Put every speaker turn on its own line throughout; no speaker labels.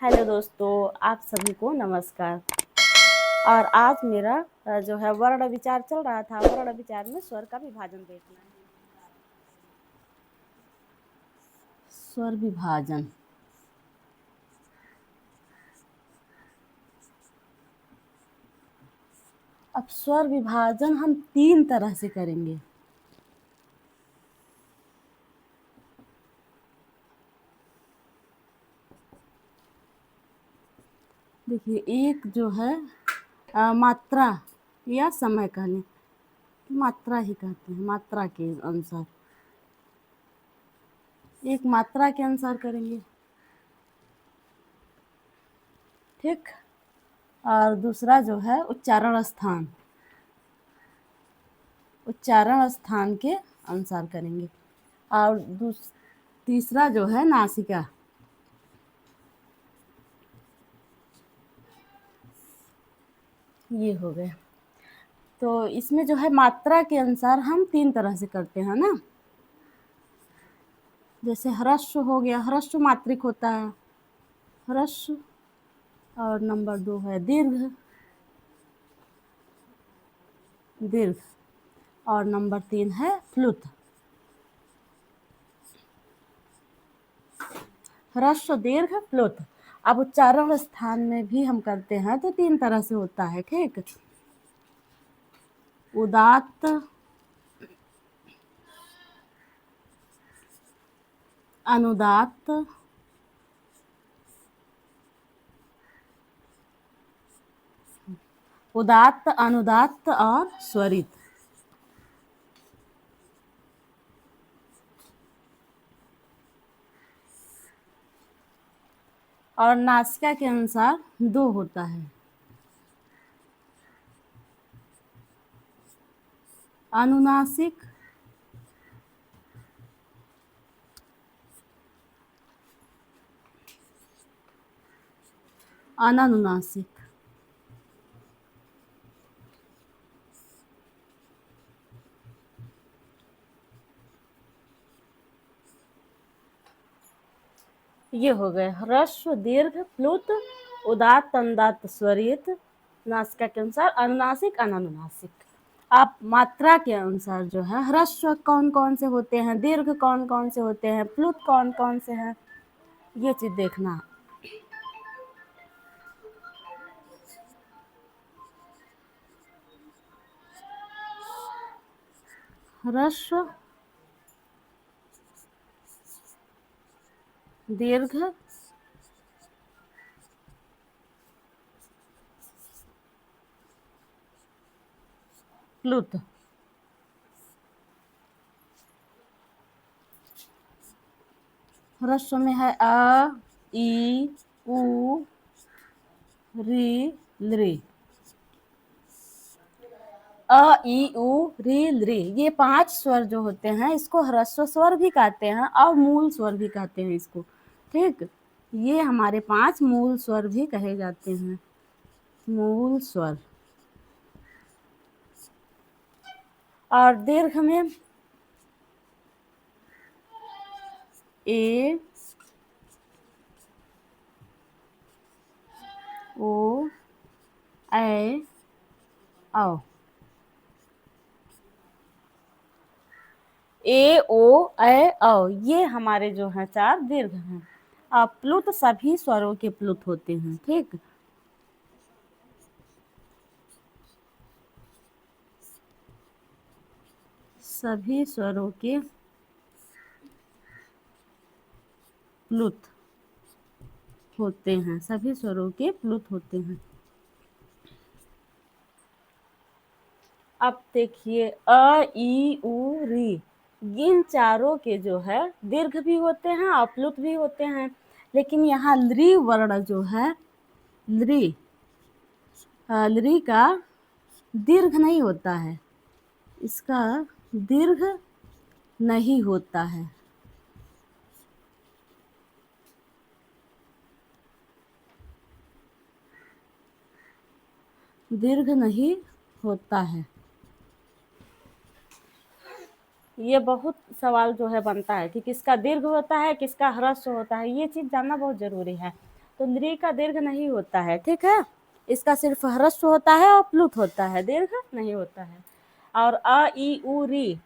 Hello दोस्तों, आप सभी को नमस्कार। और आज मेरा जो है वर्ण विचार चल रहा था। वर्ण विचार में स्वर का विभाजन देखना है। स्वर विभाजन। अब स्वर विभाजन हम 3 तरह से करेंगे। देखिए, एक जो है मात्रा या समय कह लें, मात्रा ही कहते हैं, मात्रा के अनुसार। एक मात्रा के अनुसार करेंगे, ठीक। और दूसरा जो है उच्चारण स्थान, उच्चारण स्थान के अनुसार करेंगे। और तीसरा जो है नासिका। ये हो गया। तो इसमें जो है मात्रा के अनुसार हम 3 तरह से करते हैं ना। जैसे ह्रस्व हो गया, ह्रस्व मात्रिक होता है, ह्रस्व। और नंबर 2 है दीर्घ, दीर्घ। और नंबर 3 है प्लुत। ह्रस्व, दीर्घ, प्लुत। अब उच्चारण स्थान में भी हम करते हैं तो 3 तरह से होता है, ठीक। उदात्त, अनुदात्त, उदात्त, अनुदात्त और स्वरित। और नासिका के अनुसार 2 होता है, अनुनासिक, अनानुनासिक। ये हो गए ह्रस्व, दीर्घ, प्लुत, उदात्त, अनुदात्त, स्वरित। नासिका के अनुसार अनुनासिक, अनानुनासिक। आप मात्रा के अनुसार जो है ह्रस्व कौन कौन से होते हैं, दीर्घ कौन कौन से होते हैं, प्लुत कौन कौन से हैं, ये चीज देखना। ह्रस्व, दीर्घ, प्लुत। ह्रस्व में है अ, ई, उ, री, लृ। अ, ई, उ, री, लृ। ये 5 स्वर जो होते हैं इसको ह्रस्व स्वर भी कहते हैं और मूल स्वर भी कहते हैं इसको, ठीक। ये हमारे 5 मूल स्वर भी कहे जाते हैं, मूल स्वर। और दीर्घ में ए, ओ, ऐ, औ। ए, ओ, ऐ, औ, ये हमारे जो हैं 4 दीर्घ हैं। अब प्लुत सभी स्वरों के प्लुत होते हैं, ठीक। सभी स्वरों के प्लुत होते हैं, सभी स्वरों के प्लुत होते हैं। अब देखिए अ, ई, उ, री, इन चारों के जो है दीर्घ भी होते हैं और प्लुत भी होते हैं। लेकिन यहाँ लृ वर्ण जो है, लृ, लृ का दीर्घ नहीं होता है, इसका दीर्घ नहीं होता है। दीर्घ नहीं होता है। ये बहुत सवाल जो है बनता है कि किसका दीर्घ होता है, किसका ह्रस्व होता है। ये चीज जानना बहुत जरूरी है। तो लृ का दीर्घ नहीं होता है, ठीक है। इसका सिर्फ ह्रस्व होता है और प्लुत होता है, दीर्घ नहीं होता है। और अ ई उ री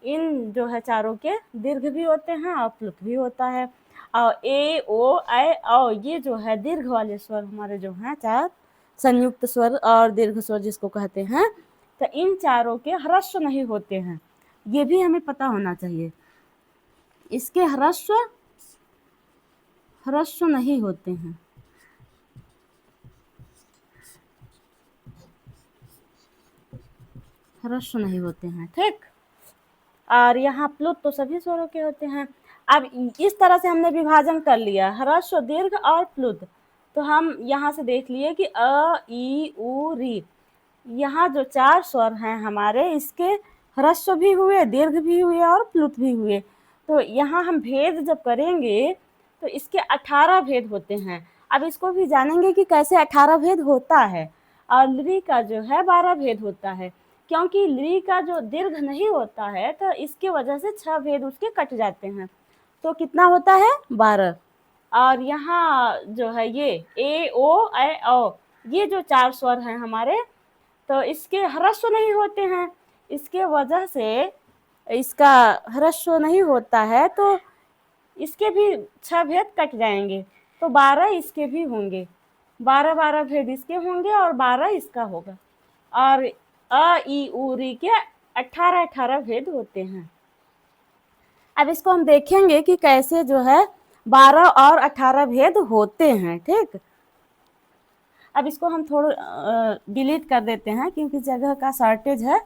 इन जो है चारों के दीर्घ भी होते हैं और प्लुत भी होता है। और ए ओ ऐ औ ये जो है दीर्घ वाले स्वर हमारे जो हैं चार संयुक्त स्वर और दीर्घ स्वर जिसको कहते हैं, तो इन चारों के ह्रस्व नहीं होते हैं, ये भी हमें पता होना चाहिए। इसके ह्रस्व नहीं होते हैं। ह्रस्व नहीं होते हैं, ठीक। और यहाँ प्लुत तो सभी स्वरों के होते हैं। अब इस तरह से हमने विभाजन कर लिया ह्रस्व, दीर्घ और प्लुत। तो हम यहाँ से देख लिए कि अ ई उ री यहाँ जो चार स्वर हैं हमारे, इसके ह्रस्व भी हुए, दीर्घ भी हुए और प्लुत भी हुए। तो यहाँ हम भेद जब करेंगे तो इसके 18 भेद होते हैं। अब इसको भी जानेंगे कि कैसे 18 भेद होता है। और लृ का जो है 12 भेद होता है, क्योंकि लृ का जो दीर्घ नहीं होता है तो इसके वजह से 6 भेद उसके कट जाते हैं। तो कितना होता है 12। और यहाँ जो है ये ए ओ ऐ औ ये जो चार स्वर हैं हमारे, तो इसके ह्रस्व नहीं होते हैं, इसके वजह से इसका ह्रस्व नहीं होता है, तो इसके भी 6 भेद कट जाएंगे, तो 12 इसके भी होंगे। 12 भेद इसके होंगे और 12 इसका होगा। और अ ई उ री के 18 भेद होते हैं। अब इसको हम देखेंगे कि कैसे जो है 12 और 18 भेद होते हैं, ठीक। अब इसको हम थोड़ा डिलीट कर देते हैं क्योंकि जगह का शॉर्टेज है।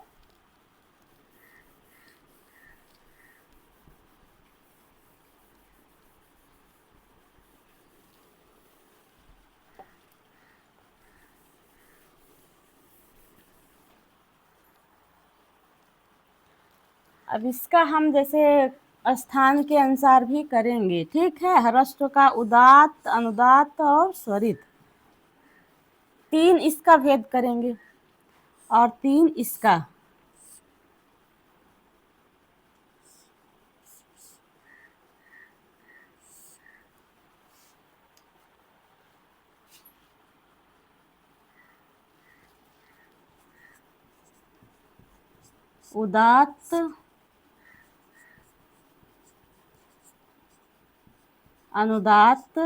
अब इसका हम जैसे स्थान के अनुसार भी करेंगे, ठीक है। ह्रस्व का उदात्त, अनुदात्त और स्वरित, 3 इसका भेद करेंगे और 3 इसका। उदात्त, अनुदात्त,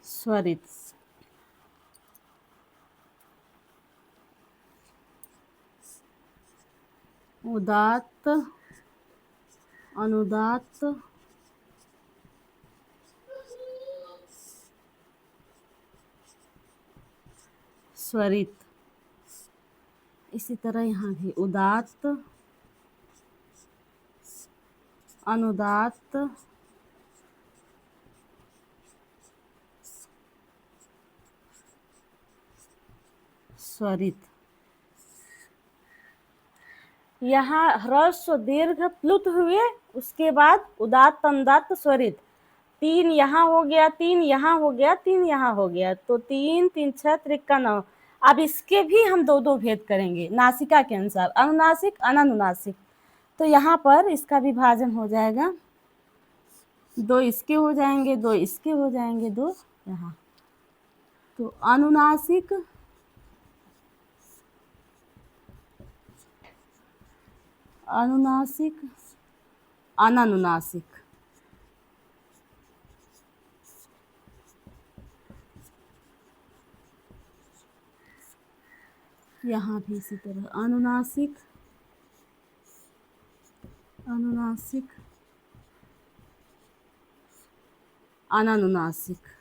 स्वरित। उदात्त, अनुदात्त, स्वरित। इसी तरह यहाँ भी उदात्त, अनुदात्त, स्वरित। यहाँ ह्रस्व, दीर्घ, प्लुत हुए, उसके बाद उदात्त, अनुदात्त, स्वरित। 3 यहाँ हो गया, 3 यहाँ हो गया, 3 यहाँ हो गया, तो 3 3 6 त्रिका 9। अब इसके भी हम 2 भेद करेंगे नासिका के अनुसार, अनुनासिक, अनानुनासिक। तो यहाँ पर इसका विभाजन हो जाएगा, 2 इसके हो जाएंगे, 2 इसके हो जाएंगे, 2 यहाँ। तो अनुनासिक, अनुनासिक, अनानुनासिक। यहाँ भी इसी तरह अनुनासिक, अनुनासिक, अनानुनासिक।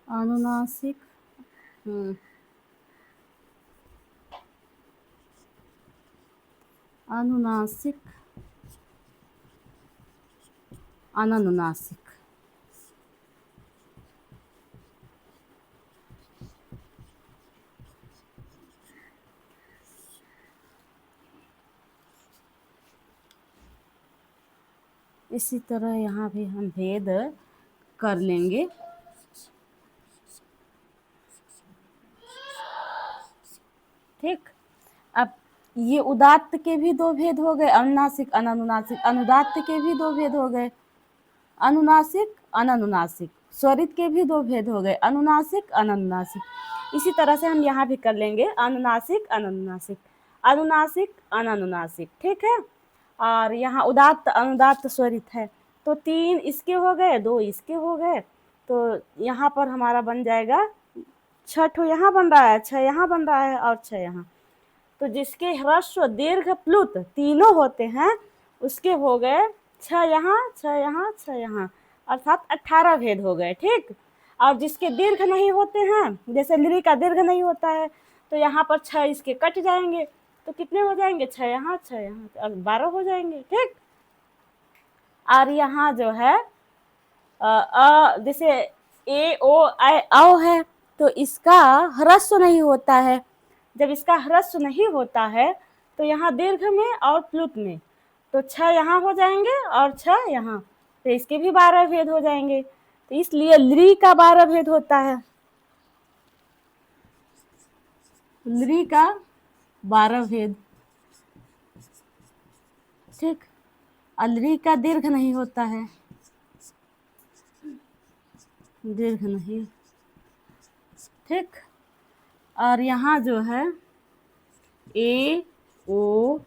अनुनासिक, अनुनासिक, अनानुनासिक। इसी तरह यहाँ भी हम भेद कर लेंगे। ठीक, अब ये उदात्त के भी दो भेद हो गए, अनुनासिक अननुनासिक। अनुदात्त के भी दो भेद हो गए, अनुनासिक अननुनासिक। स्वरित के भी दो भेद हो गए, अनुनासिक अननुनासिक। इसी तरह से हम यहाँ भी कर लेंगे, अनुनासिक अननुनासिक, अनुनासिक अननुनासिक। ठीक है, और यहाँ उदात्त अनुदात्त स्वरित है, तो 3 इसके हो गए, 2 इसके हो गए। तो यहाँ पर हमारा बन जाएगा 6 यहाँ बन रहा है, 6 यहाँ बन रहा है और 6 यहाँ। तो जिसके ह्रस्व दीर्घ प्लुत तीनों होते हैं उसके हो गए 6 यहाँ, 6 यहाँ, 6 यहाँ, अर्थात 18 भेद हो गए। ठीक, और जिसके दीर्घ नहीं होते हैं, जैसे लृ का दीर्घ नहीं होता है, तो यहाँ पर 6 इसके कट जाएंगे, तो कितने हो जाएंगे, 6 यहाँ, 6 यहाँ, तो 12 हो जाएंगे। ठीक, और यहाँ जो है जैसे ए ओ औ है, तो इसका ह्रस्व नहीं होता है। जब इसका ह्रस्व नहीं होता है तो यहाँ दीर्घ में और प्लुत में, तो 6 यहाँ हो जाएंगे और 6 यहाँ, तो इसके भी 12 भेद हो जाएंगे। तो इसलिए लृ का 12 भेद होता है, लृ का 12 भेद। ठीक, लृ का दीर्घ नहीं होता है, दीर्घ नहीं। ठीक, और यहाँ जो है ए ओ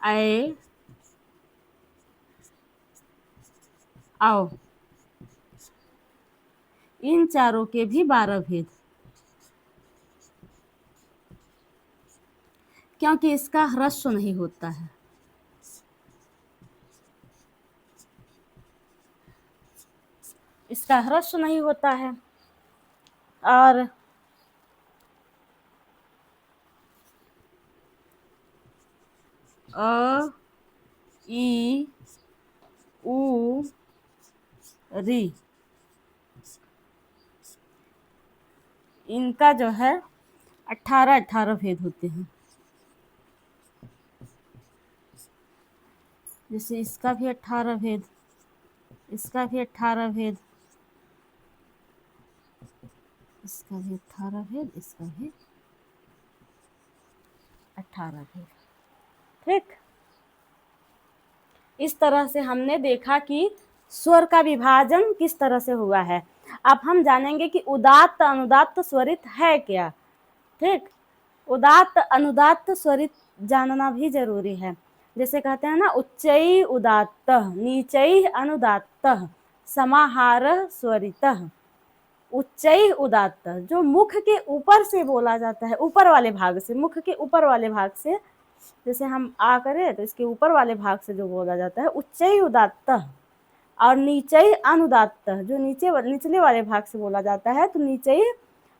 ऐ औ, इन चारों के भी 12 भेद, क्योंकि इसका ह्रस्व नहीं होता है। इसका ह्रस्व नहीं होता है। और अ ई उ री, इनका जो है 18 भेद होते हैं। जैसे इसका भी 18 भेद, इसका भी 18 भेद, इसका भी 18 भेद, इसका भी 18 भेद। ठीक, इस तरह से हमने देखा कि स्वर का विभाजन किस तरह से हुआ है। अब हम जानेंगे कि उदात्त अनुदात्त स्वरित है क्या। ठीक, उदात्त अनुदात्त स्वरित जानना भी जरूरी है। जैसे कहते हैं ना, उच्चैः उदात्तः, नीचैः अनुदात्तः, समाहारः स्वरितः। उच्चैः उदात्तः जो मुख के ऊपर से बोला जाता है, ऊपर वाले भाग से, मुख के ऊपर वाले भाग से, जैसे हम आ करें तो इसके ऊपर वाले भाग से जो बोला जाता है, उच्चैः उदात्तः। और नीचैः अनुदात्तः जो निचले वाले भाग से बोला जाता है, तो नीचैः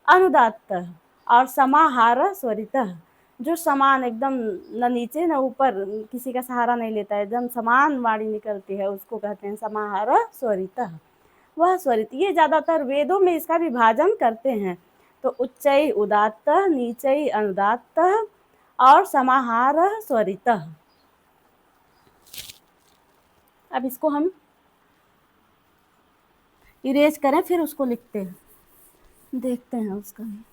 अनुदात्तः। और समाहारः स्वरितः जो समान एकदम न नीचे न ऊपर, किसी का सहारा नहीं लेता है, एकदम समान वाणी निकलती है, उसको कहते हैं समाहारः स्वरितः, वह स्वरित। ये ज्यादातर वेदों में इसका विभाजन करते हैं। तो उच्चैः उदात्तः, नीचैः अनुदात्तः और समाहारः स्वरितः। अब इसको हम इरेज करें, फिर उसको लिखते हैं, देखते हैं उसका भी।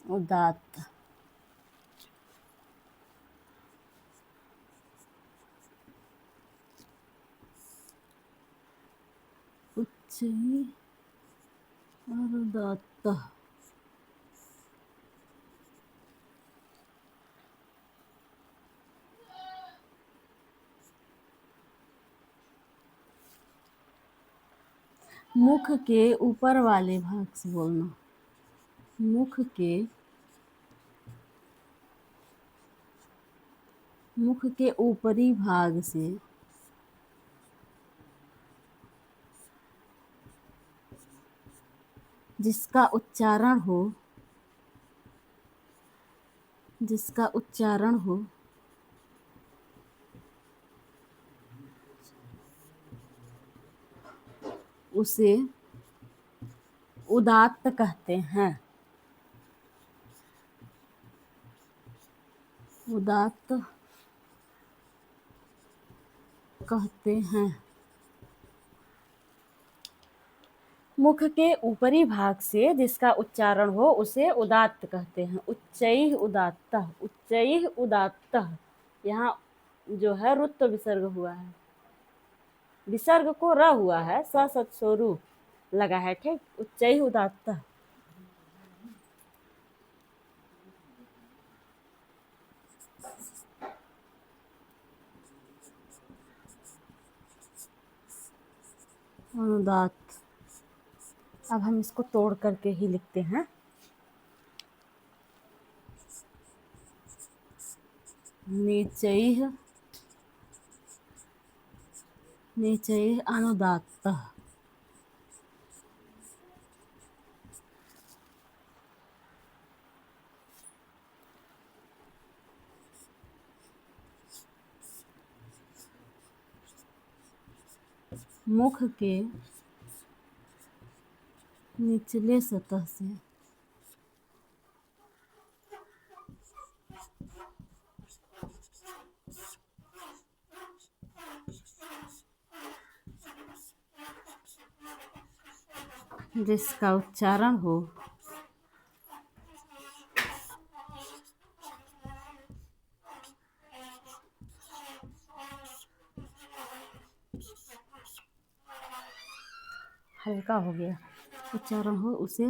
उदात्त। उच्चई और उदात्त। मुख के ऊपर वाले भाग से बोलना। मुख के ऊपरी भाग से जिसका उच्चारण हो उसे उदात्त कहते हैं। उदात्त कहते हैं। मुख के ऊपरी भाग से जिसका उच्चारण हो उसे उदात्त कहते हैं। उच्चैः उदात्तः, उच्चैः उदात्तः। यहाँ जो है रुत्व विसर्ग हुआ है, विसर्ग को र हुआ है, स सत स्वरू लगा है, ठीक। उच्चैः उदात्तः। अनुदात्त। अब हम इसको तोड़ करके ही लिखते हैं। नीचैः अनुदात्तः। मुख के निचले सतह से जिसका उच्चारण हो हल्का हो गया, उच्चारण हो उसे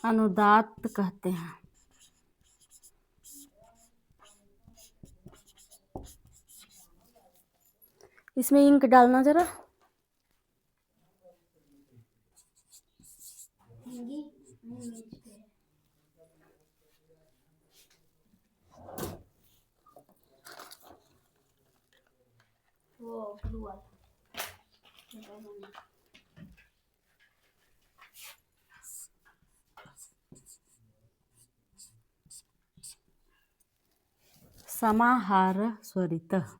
अनुदात्त कहते हैं। इसमें इंक डालना जरा। समाहार स्वरितः।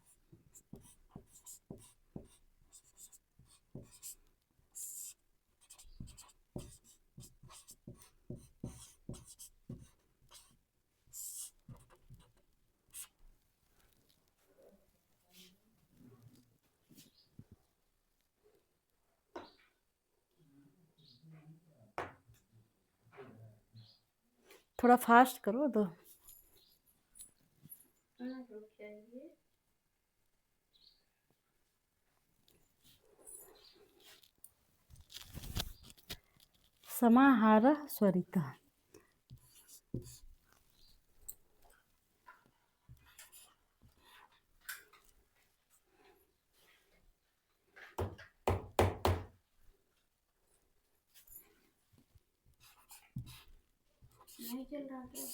थोड़ा फास्ट करो तो। समाहार स्वरितः। नहीं चल रहा क्या?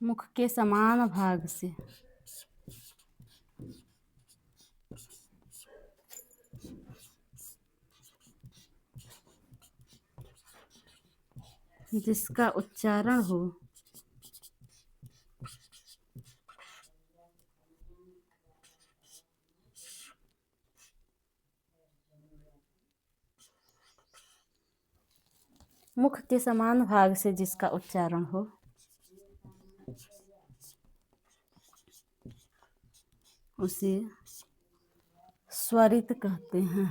मुख के समान भाग से जिसका उच्चारण हो मुख के समान भाग से जिसका उच्चारण हो उसे स्वरित कहते हैं।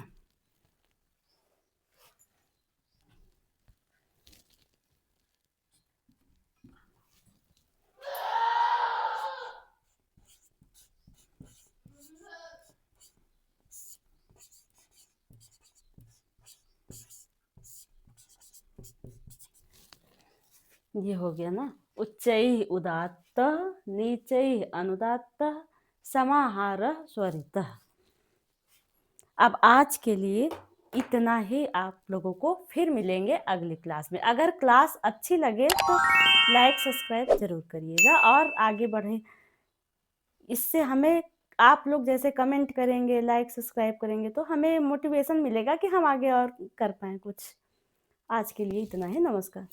ये हो गया ना, उच्चैः उदात्तः नीचैः अनुदात्तः समाहारः स्वरितः। अब आज के लिए इतना ही, आप लोगों को फिर मिलेंगे अगली क्लास में। अगर क्लास अच्छी लगे तो लाइक सब्सक्राइब जरूर करिएगा और आगे बढ़ें। इससे हमें, आप लोग जैसे कमेंट करेंगे, लाइक सब्सक्राइब करेंगे तो हमें मोटिवेशन मिलेगा कि हम आगे और कर पाएँ कुछ। आज के लिए इतना ही, नमस्कार।